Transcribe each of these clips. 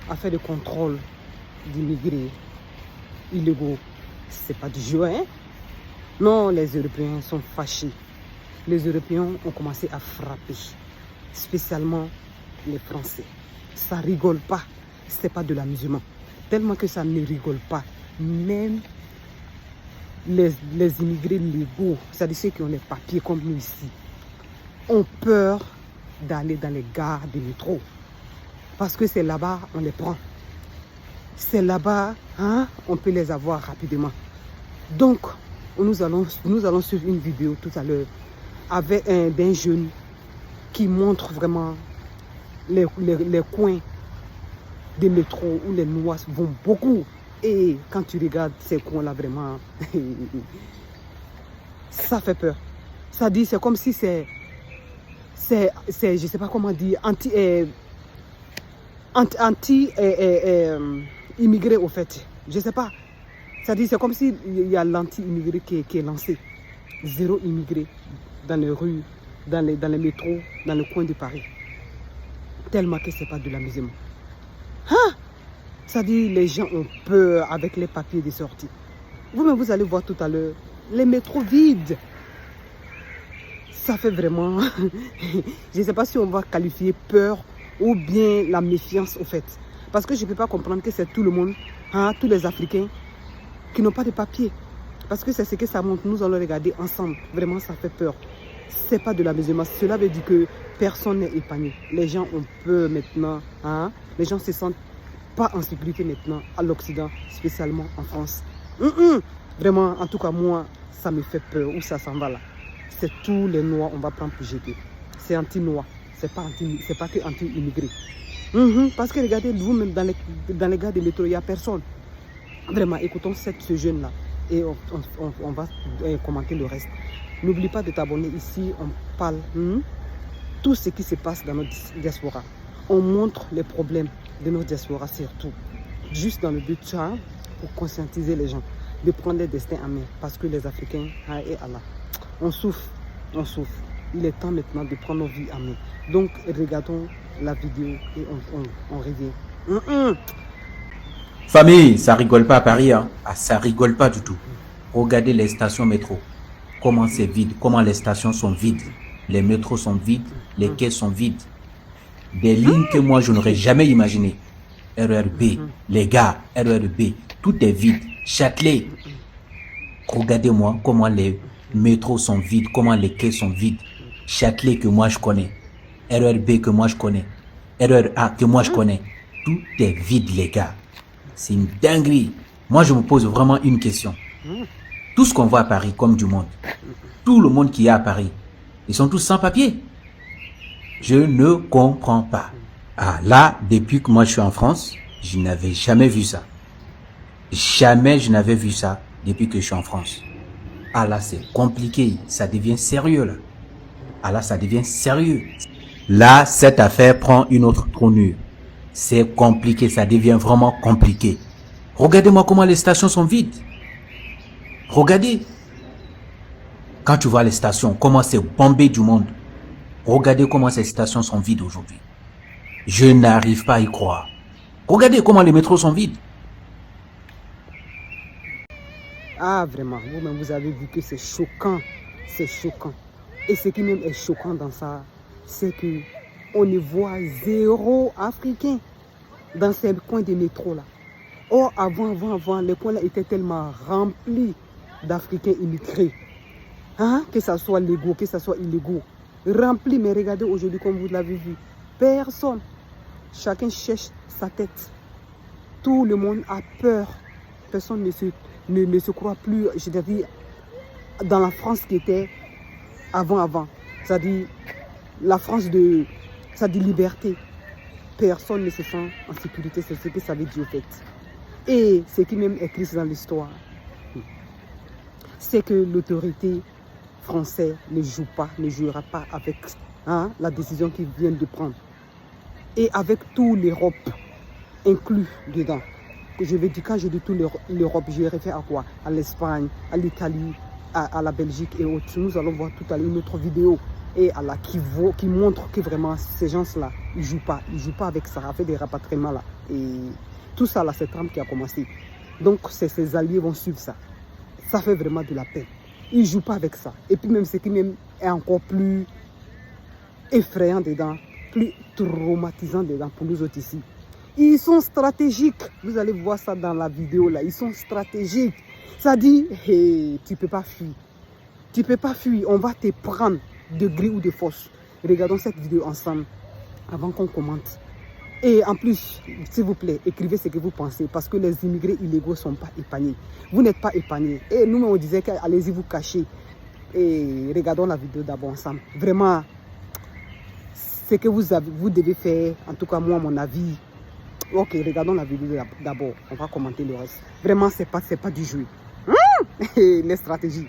à faire des contrôles d'immigrés illégaux. C'est pas du jeu, hein? Non, les Européens sont fâchés. Les Européens ont commencé à frapper, spécialement les Français. Ça rigole pas, c'est pas de l'amusement. Tellement que ça ne rigole pas. Même les immigrés légaux, c'est-à-dire ceux qui ont les papiers comme nous ici, ont peur d'aller dans les gares de métro. Parce que c'est là-bas, on les prend. C'est là-bas, hein, on peut les avoir rapidement. Donc, nous allons suivre une vidéo tout à l'heure avec d'un jeune qui montre vraiment les coins des métros où les Noirs vont beaucoup. Et quand tu regardes ces coins-là, vraiment, ça fait peur. Ça dit, c'est comme si c'est je sais pas comment dire, anti-immigré au fait. Je sais pas. Ça dit, c'est comme s'il y a l'anti-immigré qui est lancé. Zéro immigré dans les rues, dans les métros, dans le coin de Paris. Tellement que c'est pas de l'amusement. Hein? Ça dit, les gens ont peur avec les papiers de sortie. Vous-même, vous allez voir tout à l'heure, les métros vides. Ça fait vraiment, je ne sais pas si on va qualifier peur ou bien la méfiance au fait. Parce que je ne peux pas comprendre que c'est tout le monde, hein, tous les Africains qui n'ont pas de papier. Parce que c'est ce que ça montre, nous allons regarder ensemble. Vraiment, ça fait peur. Ce n'est pas de l'amusement. Cela veut dire que personne n'est épargné. Les gens ont peur maintenant. Hein? Les gens se sentent pas en sécurité maintenant à l'Occident, spécialement en France. Vraiment, en tout cas, moi, ça me fait peur. Où ça s'en va là? C'est tous les Noirs, on va prendre pour jeter. C'est anti-Noir. C'est pas que anti-immigré. Parce que regardez, vous-même, dans les gars de métro, il n'y a personne. Vraiment, écoutons ce jeune-là. Et on va commenter le reste. N'oublie pas de t'abonner ici. On parle tout ce qui se passe dans notre diaspora. On montre les problèmes de notre diaspora surtout. Juste dans le but pour conscientiser les gens. De prendre les destins en main. Parce que les Africains, et Allah, on souffre. Il est temps maintenant de prendre nos vies en main. Donc, regardons la vidéo et on revient. Famille, ça rigole pas à Paris, hein? Ah, ça rigole pas du tout. Regardez les stations métro. Comment c'est vide, comment les stations sont vides. Les métros sont vides, les quais sont vides. Des lignes que moi je n'aurais jamais imaginées. RERB, les gars, RERB, tout est vide. Châtelet. Regardez-moi comment les métros sont vides, comment les quais sont vides. Châtelet que moi je connais. RERB que moi je connais. RERA que moi je connais. Tout est vide, les gars. C'est une dinguerie. Moi, je me pose vraiment une question. Tout ce qu'on voit à Paris, comme du monde, tout le monde qui est à Paris, ils sont tous sans papier. Je ne comprends pas. Ah, là, depuis que moi je suis en France, je n'avais jamais vu ça. Jamais je n'avais vu ça depuis que je suis en France. Ah là, c'est compliqué. Ça devient sérieux, là. Ah là, ça devient sérieux. Là, cette affaire prend une autre tournure. C'est compliqué, ça devient vraiment compliqué. Regardez-moi comment les stations sont vides. Regardez. Quand tu vois les stations, comment c'est bombé du monde. Regardez comment ces stations sont vides aujourd'hui. Je n'arrive pas à y croire. Regardez comment les métros sont vides. Ah, vraiment, vous-même, vous avez vu que c'est choquant. C'est choquant. Et ce qui même est choquant dans ça, c'est que on ne voit zéro Africain dans ces coins de métro là. Or, avant, les coins là étaient tellement remplis d'Africains immigrés. Hein? Que ça soit légaux, que ça soit illégaux. Remplis, mais regardez aujourd'hui comme vous l'avez vu. Personne. Chacun cherche sa tête. Tout le monde a peur. Personne ne se croit plus, je veux dire, dans la France qui était avant. C'est-à-dire la France de liberté. Personne ne se sent en sécurité, c'est ce que ça veut dire au fait. Et ce qui même est écrit dans l'histoire, c'est que l'autorité française ne jouera pas avec la décision qu'ils viennent de prendre. Et avec tout l'Europe inclus dedans. Je veux dire, quand je dis tout l'Europe, je réfère à quoi? À l'Espagne, à l'Italie, à la Belgique et autres. Nous allons voir tout à l'heure une autre vidéo Et Allah qui montre que vraiment ces gens-là, ils jouent pas avec ça, avec des rapatriements là. Et tout ça là, c'est Trump qui a commencé. Donc ses alliés vont suivre ça. Ça fait vraiment de la peine. Ils jouent pas avec ça. Et puis même ce qui même est encore plus effrayant dedans, plus traumatisant dedans pour nous autres ici. Ils sont stratégiques. Vous allez voir ça dans la vidéo là. Ils sont stratégiques. Ça dit, hey, tu peux pas fuir. Tu peux pas fuir. On va te prendre de gré ou de force. Regardons cette vidéo ensemble avant qu'on commente. Et en plus, s'il vous plaît, écrivez ce que vous pensez parce que les immigrés illégaux ne sont pas épargnés. Vous n'êtes pas épargnés. Et nous, on disait qu'allez-y vous cacher. Et regardons la vidéo d'abord ensemble. Vraiment, ce que vous devez faire, en tout cas moi, à mon avis. Ok, regardons la vidéo d'abord. On va commenter le reste. Vraiment, c'est pas du jeu. Les stratégies.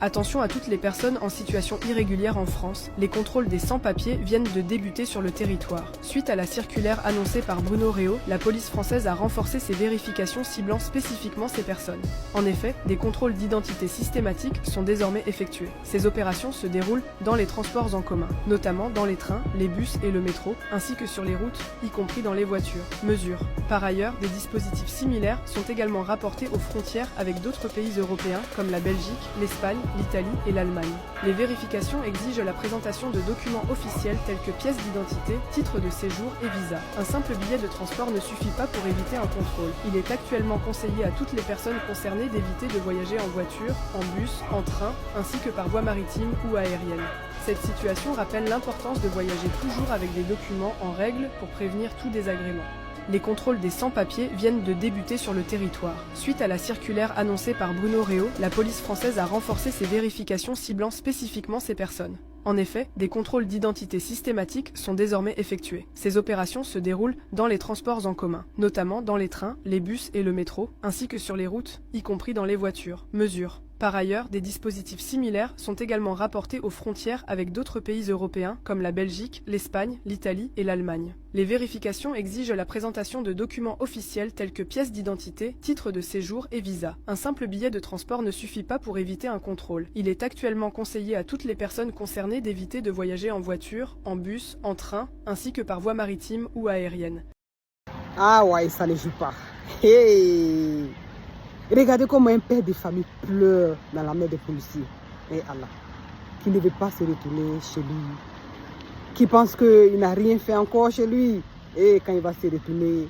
Attention à toutes les personnes en situation irrégulière en France. Les contrôles des sans-papiers viennent de débuter sur le territoire. Suite à la circulaire annoncée par Bruno Reo, la police française a renforcé ses vérifications ciblant spécifiquement ces personnes. En effet, des contrôles d'identité systématiques sont désormais effectués. Ces opérations se déroulent dans les transports en commun, notamment dans les trains, les bus et le métro, ainsi que sur les routes, y compris dans les voitures. Mesures. Par ailleurs, des dispositifs similaires sont également rapportés aux frontières avec d'autres pays européens comme la Belgique, l'Espagne, l'Italie et l'Allemagne. Les vérifications exigent la présentation de documents officiels tels que pièces d'identité, titres de séjour et visa. Un simple billet de transport ne suffit pas pour éviter un contrôle. Il est actuellement conseillé à toutes les personnes concernées d'éviter de voyager en voiture, en bus, en train, ainsi que par voie maritime ou aérienne. Cette situation rappelle l'importance de voyager toujours avec des documents en règle pour prévenir tout désagrément. Les contrôles des sans-papiers viennent de débuter sur le territoire. Suite à la circulaire annoncée par Bruno Reo, la police française a renforcé ses vérifications ciblant spécifiquement ces personnes. En effet, des contrôles d'identité systématiques sont désormais effectués. Ces opérations se déroulent dans les transports en commun, notamment dans les trains, les bus et le métro, ainsi que sur les routes, y compris dans les voitures. Mesures. Par ailleurs, des dispositifs similaires sont également rapportés aux frontières avec d'autres pays européens comme la Belgique, l'Espagne, l'Italie et l'Allemagne. Les vérifications exigent la présentation de documents officiels tels que pièces d'identité, titres de séjour et visa. Un simple billet de transport ne suffit pas pour éviter un contrôle. Il est actuellement conseillé à toutes les personnes concernées d'éviter de voyager en voiture, en bus, en train, ainsi que par voie maritime ou aérienne. Ah ouais, ça ne joue pas. Hey! Regardez comment un père de famille pleure dans la main des policiers. Et Allah, qui ne veut pas se retourner chez lui, qui pense qu'il n'a rien fait encore chez lui. Et quand il va se retourner,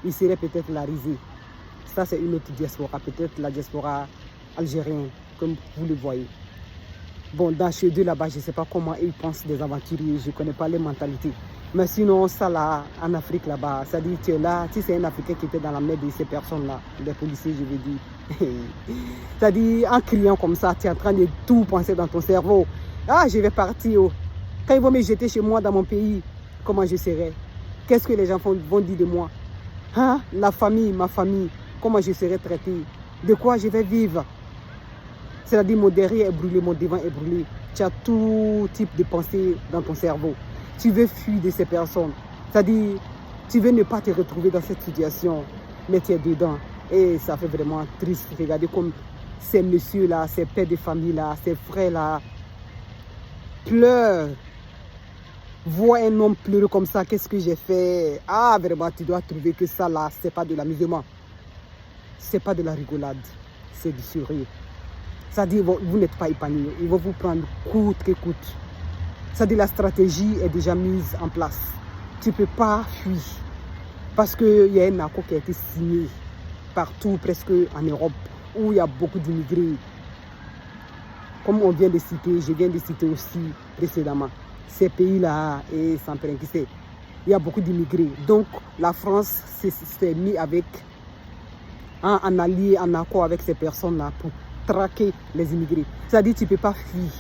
il serait peut-être la risée. Ça, c'est une autre diaspora, peut-être la diaspora algérienne, comme vous le voyez. Bon, dans chez eux là-bas, je ne sais pas comment ils pensent des aventuriers, je ne connais pas les mentalités. Mais sinon, ça là, en Afrique là-bas, ça dit tu es là, si c'est un Africain qui était dans la main de ces personnes-là, des policiers, je veux dire. Ça dit, en criant comme ça, tu es en train de tout penser dans ton cerveau. Ah, je vais partir. Oh. Quand ils vont me jeter chez moi dans mon pays, comment je serai? Qu'est-ce que les gens vont dire de moi? Hein? La famille, ma famille, comment je serai traité? De quoi je vais vivre? C'est-à-dire, mon derrière est brûlé, mon devant est brûlé. Tu as tout type de pensée dans ton cerveau. Tu veux fuir de ces personnes. C'est-à-dire, tu veux ne pas te retrouver dans cette situation, mais tu es dedans. Et ça fait vraiment triste. Regardez comme ces messieurs-là, ces pères de famille-là, ces frères-là pleurent. Vois un homme pleurer comme ça, qu'est-ce que j'ai fait? Ah, vraiment, tu dois trouver que ça là, c'est pas de l'amusement. C'est pas de la rigolade. C'est du sérieux. Ça dit, vous n'êtes pas épanoui. Ils vont vous prendre coûte que coûte. Ça dit, la stratégie est déjà mise en place. Tu ne peux pas fuir. Parce qu'il y a un accord qui a été signé partout, presque en Europe, où il y a beaucoup d'immigrés. Comme on vient de citer, je viens de citer aussi précédemment. Ces pays-là, et sans préciser, il y a beaucoup d'immigrés. Donc, la France s'est mise avec un allié, en accord avec ces personnes-là pour traquer les immigrés. C'est-à-dire que tu ne peux pas fuir,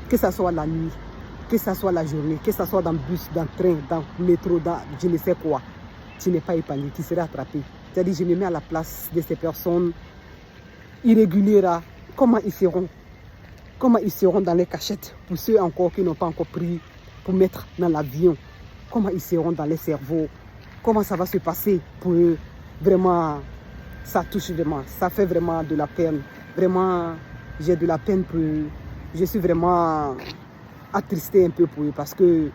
que ce soit la nuit, que ce soit la journée, que ce soit dans le bus, dans le train, dans le métro, dans je ne sais quoi. Tu n'es pas épanoui, tu seras attrapé. C'est-à-dire que je me mets à la place de ces personnes irrégulières. Comment ils seront? Comment ils seront dans les cachettes? Pour ceux encore qui n'ont pas encore pris pour mettre dans l'avion, comment ils seront dans les cerveaux? Comment ça va se passer pour eux? Vraiment, ça touche vraiment, ça fait vraiment de la peine. Vraiment, j'ai de la peine pour eux. Je suis vraiment attristé un peu pour eux parce que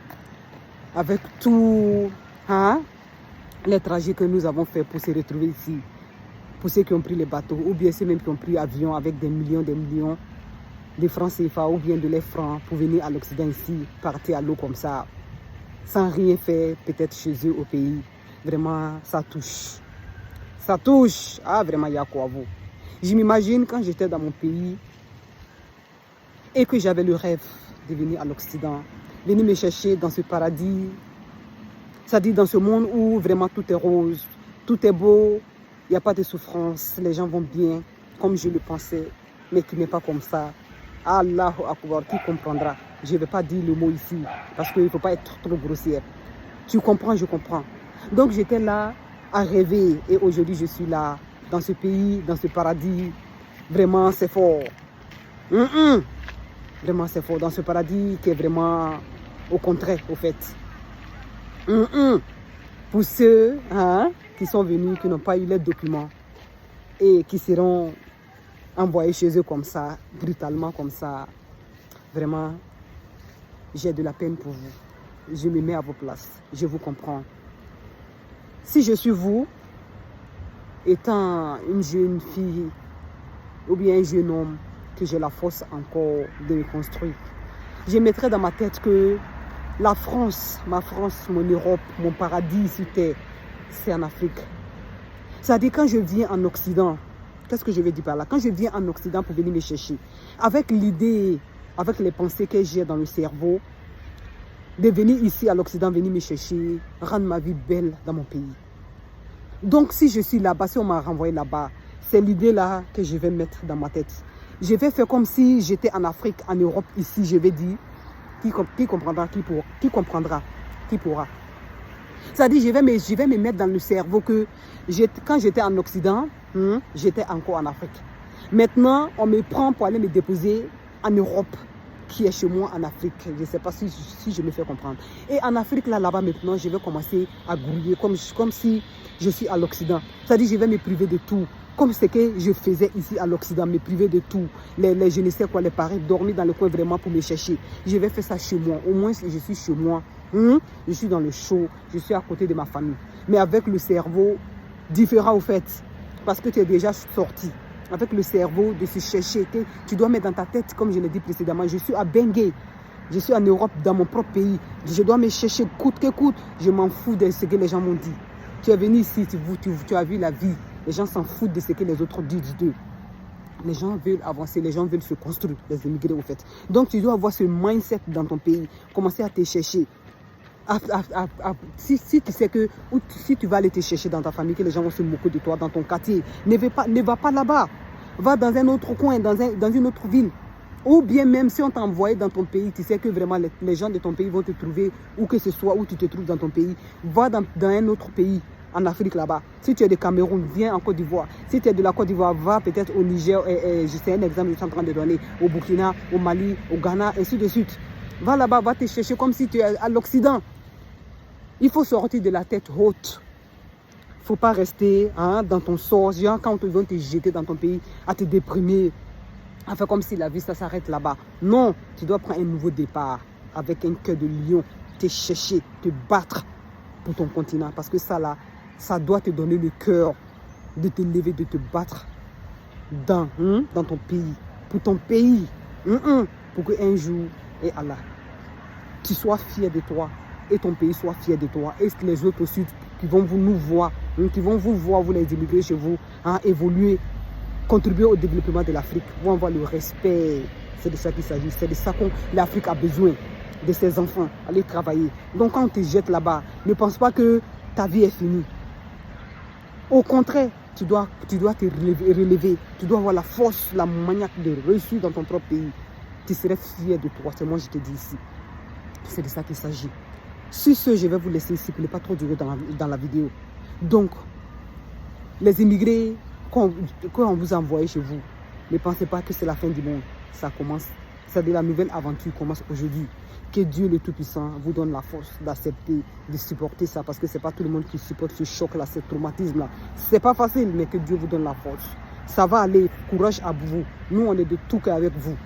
avec tout les trajets que nous avons fait pour se retrouver ici, pour ceux qui ont pris les bateaux, ou bien ceux même qui ont pris l'avion avec des millions de francs CFA ou bien de les francs pour venir à l'Occident ici, partir à l'eau comme ça, sans rien faire, peut-être chez eux au pays. Vraiment, ça touche. Ça touche. Ah, vraiment, il y a quoi à vous. Je m'imagine quand j'étais dans mon pays et que j'avais le rêve de venir à l'Occident, venir me chercher dans ce paradis, c'est-à-dire dans ce monde où vraiment tout est rose, tout est beau, il n'y a pas de souffrance, les gens vont bien, comme je le pensais, mais qui n'est pas comme ça. Allahu Akbar, qui comprendra? Je ne vais pas dire le mot ici, parce qu'il ne faut pas être trop grossière. Tu comprends, je comprends. Donc j'étais là à rêver, et aujourd'hui je suis là, dans ce pays, dans ce paradis. Vraiment, c'est fort. Vraiment, c'est fort. Dans ce paradis qui est vraiment au contraire, au fait. Pour ceux qui sont venus, qui n'ont pas eu les documents et qui seront envoyés chez eux comme ça, brutalement comme ça, vraiment, j'ai de la peine pour vous. Je me mets à vos places. Je vous comprends. Si je suis vous, étant une jeune fille ou bien un jeune homme, que j'ai la force encore de me construire, je mettrais dans ma tête que la France, ma France, mon Europe, mon paradis sur terre, c'est en Afrique. C'est-à-dire quand je viens en Occident, qu'est-ce que je veux dire par là? Quand je viens en Occident pour venir me chercher, avec l'idée, avec les pensées que j'ai dans le cerveau, de venir ici à l'Occident, venir me chercher, rendre ma vie belle dans mon pays. Donc si je suis là-bas, si on m'a renvoyé là-bas, c'est l'idée-là que je vais mettre dans ma tête. Je vais faire comme si j'étais en Afrique, en Europe, ici, je vais dire, qui comprendra, qui comprendra, qui pourra. C'est-à-dire, je vais me mettre dans le cerveau que quand j'étais en Occident, j'étais encore en Afrique. Maintenant, on me prend pour aller me déposer en Europe, qui est chez moi en Afrique. Je ne sais pas si je me fais comprendre. Et en Afrique, là-bas, maintenant, je vais commencer à grouiller comme si je suis à l'Occident. C'est-à-dire, je vais me priver de tout. Comme ce que je faisais ici à l'Occident, me priver de tout. Les je ne sais quoi, les paris, dormir dans le coin vraiment pour me chercher. Je vais faire ça chez moi. Au moins, je suis chez moi. Je suis dans le chaud. Je suis à côté de ma famille. Mais avec le cerveau différent au fait. Parce que tu es déjà sorti. Avec le cerveau de se chercher. Que tu dois mettre dans ta tête, comme je l'ai dit précédemment. Je suis à Bangui. Je suis en Europe, dans mon propre pays. Je dois me chercher coûte que coûte. Je m'en fous de ce que les gens m'ont dit. Tu es venu ici, tu as vu la vie. Les gens s'en foutent de ce que les autres disent d'eux. Les gens veulent avancer, les gens veulent se construire, les immigrés au fait. Donc tu dois avoir ce mindset dans ton pays, commencer à te chercher. Si tu sais que, ou si tu vas aller te chercher dans ta famille, que les gens vont se moquer de toi dans ton quartier, ne va pas là-bas. Va dans un autre coin, dans une autre ville. Ou bien même si on t'a envoyé dans ton pays, tu sais que vraiment les gens de ton pays vont te trouver, où que ce soit, où tu te trouves dans ton pays. Va dans un autre pays. En Afrique là-bas. Si tu es de Cameroun, viens en Côte d'Ivoire. Si tu es de la Côte d'Ivoire, va peut-être au Niger, c'est un exemple que je suis en train de donner, au Burkina, au Mali, au Ghana, ainsi de suite. Va là-bas, va te chercher comme si tu es à l'Occident. Il faut sortir de la tête haute. Il ne faut pas rester dans ton sort. Quand ils vont te jeter dans ton pays, à te déprimer, à faire comme si la vie ça s'arrête là-bas. Non, tu dois prendre un nouveau départ avec un cœur de lion. te chercher, te battre pour ton continent. Parce que ça là, ça doit te donner le cœur de te lever, de te battre dans ton pays. Pour ton pays. Pour qu'un jour, et Allah, tu sois fier de toi et ton pays soit fier de toi. Et les autres aussi qui vont nous voir, qui vont vous voir, vous les immigrés chez vous, évoluer, contribuer au développement de l'Afrique, vont avoir le respect. C'est de ça qu'il s'agit. C'est de ça que l'Afrique a besoin, de ses enfants, aller travailler. Donc quand on te jette là-bas, ne pense pas que ta vie est finie. Au contraire, tu dois te relever. Tu dois avoir la force, la maniaque de réussir dans ton propre pays. Tu serais fier de toi. C'est moi je te dis ici. C'est de ça qu'il s'agit. Sur ce, je vais vous laisser ici pour ne pas trop durer dans la vidéo. Donc, les immigrés qu'on vous a envoyés chez vous, ne pensez pas que c'est la fin du monde. Ça commence. C'est de la nouvelle aventure commence aujourd'hui. Que Dieu le Tout-Puissant vous donne la force d'accepter, de supporter ça. Parce que ce n'est pas tout le monde qui supporte ce choc-là, ce traumatisme-là. Ce n'est pas facile, mais que Dieu vous donne la force. Ça va aller. Courage à vous. Nous, on est de tout cœur avec vous.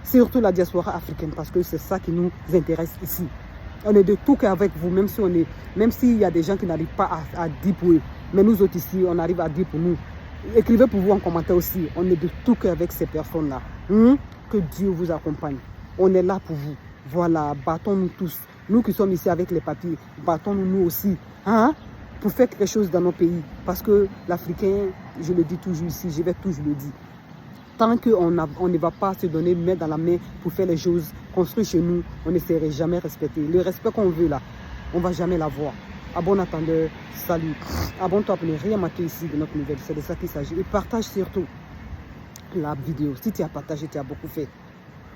Surtout la diaspora africaine, parce que c'est ça qui nous intéresse ici. On est de tout cœur avec vous, même s'il y a des gens qui n'arrivent pas à dire pour eux. Mais nous autres ici, on arrive à dire pour nous. Écrivez pour vous en commentaire aussi. On est de tout cœur avec ces personnes-là. Que Dieu vous accompagne. On est là pour vous. Voilà, battons-nous tous. Nous qui sommes ici avec les papiers, battons-nous nous aussi. Pour faire quelque chose dans nos pays. Parce que l'Africain, je le dis toujours ici, je vais toujours le dire. Tant qu'on ne va pas se donner main dans la main pour faire les choses construites chez nous, on ne serait jamais respecté. Le respect qu'on veut là, on ne va jamais l'avoir. À bon attendeur, salut. Abonne-toi pour ne rien manquer ici de notre nouvelle. C'est de ça qu'il s'agit. Et partage surtout la vidéo. Si tu as partagé, tu as beaucoup fait.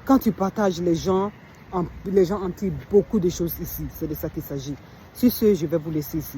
Quand tu partages, les gens en tirent beaucoup de choses ici. C'est de ça qu'il s'agit. Sur ce, je vais vous laisser ici.